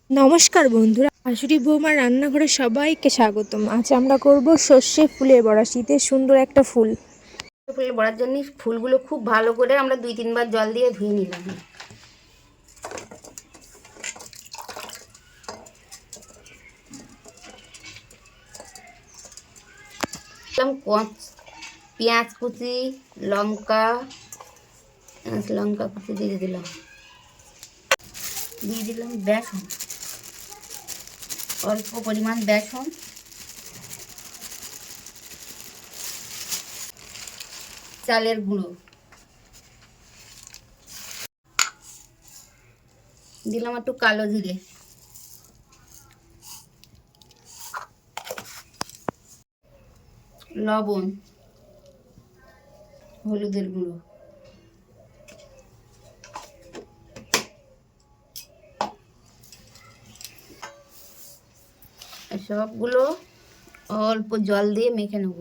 নমস্কার বন্ধুরা, শাশুড়ি বৌমার রান্নাঘরে সবাইকে স্বাগতম। আজ আমরা করব সর্ষে ফুলের বড়া, শীতের সুন্দর একটা ফুল। ফুলের বড়ার জন্য ফুলগুলো খুব ভালো করে আমরা 2-3 বার জল দিয়ে ধুয়ে নিলাম। পেঁয়াজ কুচি, লঙ্কা কুচি দিয়ে দিলাম বেসন, অল্প পরিমাণ বেসন, চালের গুঁড়ো দিলাম, একটু কালো জিরে, লবণ, হলুদের গুঁড়ো, সবগুলো অল্প জল দিয়ে মেখে নেব।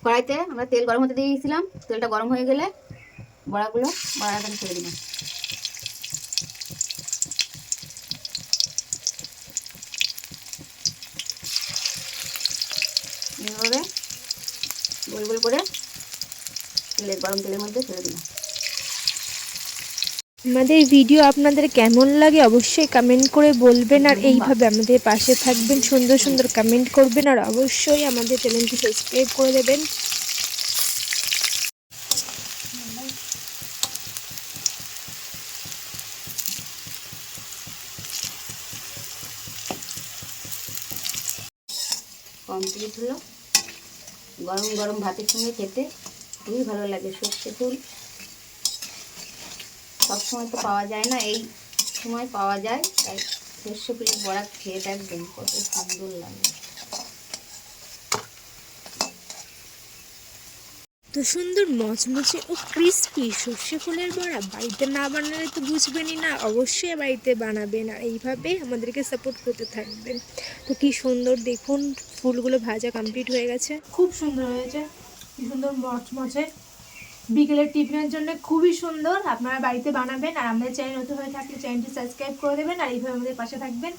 কড়াইতে আমরা তেল গরম হতে দিয়ে দিয়েছিলাম। তেলটা গরম হয়ে গেলে বড়াটা ছেড়ে দিলাম। এইভাবে গোল গোল করে গরম তেলের মধ্যে ছেড়ে দিলাম। আমাদের ভিডিও আপনাদের কেমন লাগে অবশ্যই কমেন্ট করে বলবেন, আর এইভাবে আমাদের পাশে থাকবেন, সুন্দর সুন্দর কমেন্ট করবেন, আর অবশ্যই আমাদের চ্যানেলটি সাবস্ক্রাইব করে দেবেন। কমপ্লিট হলো। গরম গরম ভাতের সঙ্গে খেতে খুবই ভালো লাগে। সর্ষে ফুল সবসময় তো পাওয়া যায় না, এই সময় পাওয়া যায়, তাই সর্ষে ফুলের বড়া খেয়ে দেখবেন কত সুন্দর লাগে। তো সুন্দর মচমচে ও ক্রিস্পি সর্ষে ফুলের বড়া বাড়িতে না বানালে তো বুঝবেনই না, অবশ্যই বাড়িতে বানাবেন, আর এইভাবে আমাদেরকে সাপোর্ট করতে থাকবেন। তো কি সুন্দর দেখুন, ফুলগুলো ভাজা কমপ্লিট হয়ে গেছে, খুব সুন্দর হয়েছে, কি সুন্দর মচমচে। বিকেলের টিফিনের জন্য খুবই সুন্দর, আপনারা বাড়িতে বানাবেন। আর আমাদের চ্যানেল নতুন হয়ে থাকলে চ্যানেলটি সাবস্ক্রাইব করে দেবেন, আর এইভাবে আমাদের পাশে থাকবেন।